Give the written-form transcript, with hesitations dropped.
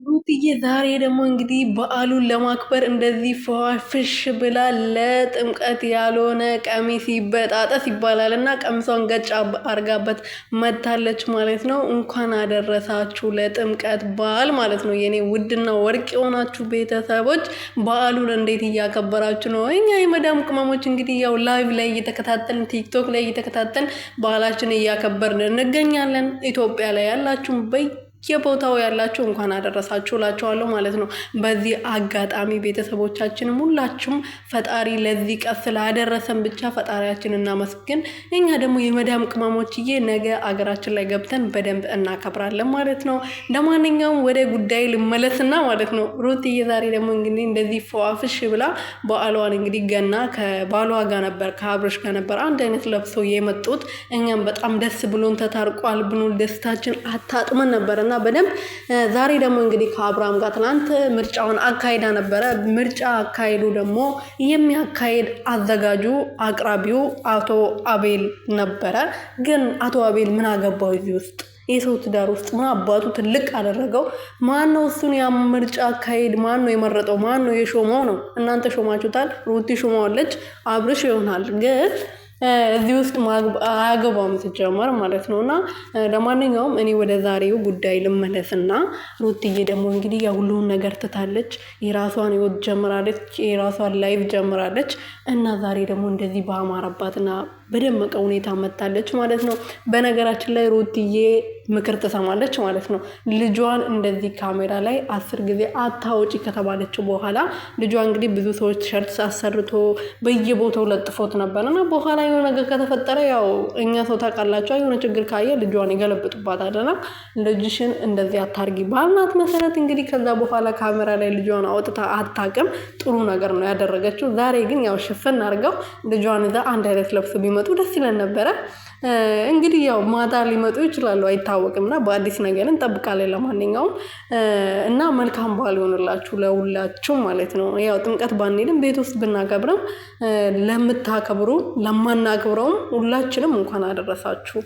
ሩትዬ ዛሬ ደግሞ እንግዲህ በዓሉን ለማክበር እንደዚህ ፍሽ ብላ ለጥምቀት ያልሆነ ቀሚስ ይበጣጠስ ይባላል እና ቀሚሷን ገጭ አርጋበት መታለች ማለት ነው። እንኳን አደረሳችሁ ለጥምቀት በዓል ማለት ነው። የኔ ውድና ወርቅ የሆናችሁ ቤተሰቦች በዓሉን እንዴት እያከበራችሁ ነው? እኛ የመዳም ቅመሞች እንግዲህ ያው ላይቭ ላይ እየተከታተልን ቲክቶክ ላይ እየተከታተልን በዓላችን እያከበርን እንገኛለን። ኢትዮጵያ ላይ ያላችሁም የቦታው ያላችሁ እንኳን አደረሳችሁ እላችኋለሁ ማለት ነው። በዚህ አጋጣሚ ቤተሰቦቻችንም ሁላችሁም ፈጣሪ ለዚህ ቀን ስላደረሰን ብቻ ፈጣሪያችን እናመስግን። እኛ ደግሞ የመዳም ቅመሞችዬ ነገ አገራችን ላይ ገብተን በደንብ እናከብራለን ማለት ነው። ለማንኛውም ወደ ጉዳይ ልመለስና ማለት ነው ሩትዬ ዛሬ ደግሞ እንግዲህ እንደዚህ ፏፍሽ ብላ በዓሏን እንግዲህ ገና ከባሏ ጋር ነበር ከአብርሽ ጋር ነበር አንድ አይነት ለብሰው የመጡት። እኛም በጣም ደስ ብሎን ተታርቋል ብሎን ደስታችን አታጥመን ነበርና በደንብ ዛሬ ደግሞ እንግዲህ ከአብርሃም ጋር ትናንት ምርጫውን አካሂዳ ነበረ። ምርጫ አካሄዱ ደግሞ የሚያካሄድ አዘጋጁ አቅራቢው አቶ አቤል ነበረ። ግን አቶ አቤል ምን አገባው እዚህ ውስጥ? የሰው ትዳር ውስጥ ምን አባቱ ትልቅ አደረገው? ማን ነው እሱን ያ ምርጫ አካሄድ ማን ነው የመረጠው? ማን ነው የሾመው ነው? እናንተ ሾማችሁታል። ሩቲ ሾመዋለች፣ አብርሽ ይሆናል ግን እዚህ ውስጥ አያገባውም ሲጀመር ማለት ነው። እና ለማንኛውም እኔ ወደ ዛሬው ጉዳይ ልመለስና ሩትዬ ደግሞ እንግዲህ የሁሉን ነገር ትታለች፣ የራሷን ህይወት ጀምራለች፣ የራሷን ላይፍ ጀምራለች። እና ዛሬ ደግሞ እንደዚህ በአማረባትና በደመቀ ሁኔታ መታለች ማለት ነው። በነገራችን ላይ ሩትዬ ምክር ትሰማለች ማለት ነው። ልጇን እንደዚህ ካሜራ ላይ 10 ጊዜ አታውጪ ከተባለችው በኋላ ልጇ እንግዲህ ብዙ ሰዎች ቲሸርት አሰርቶ በየቦታው ለጥፎት ነበር እና በኋላ የሆነ ነገር ከተፈጠረ ያው እኛ ሰው ታውቃላችሁ የሆነ ችግር ካየ ልጇን ይገለብጡባታል እና ልጅሽን እንደዚህ አታርጊ ባልናት መሰረት እንግዲህ ከዛ በኋላ ካሜራ ላይ ልጇን አውጥታ አታውቅም። ጥሩ ነገር ነው ያደረገችው። ዛሬ ግን ያው ሽፍን አድርገው ልጇን እዛ አንድ አይነት ለብሶ ቢመጡ ደስ ይለን ነበረ። እንግዲህ ያው ማታ ሊመጡ ይችላሉ አይታወቅም እና በአዲስ ነገር እንጠብቃለን። ለማንኛውም እና መልካም በዓል ይሆንላችሁ ለሁላችሁ ማለት ነው። ያው ጥምቀት ባንሄድም ቤት ውስጥ ብናከብርም ለምታከብሩ ለማናከብረውም ሁላችንም እንኳን አደረሳችሁ።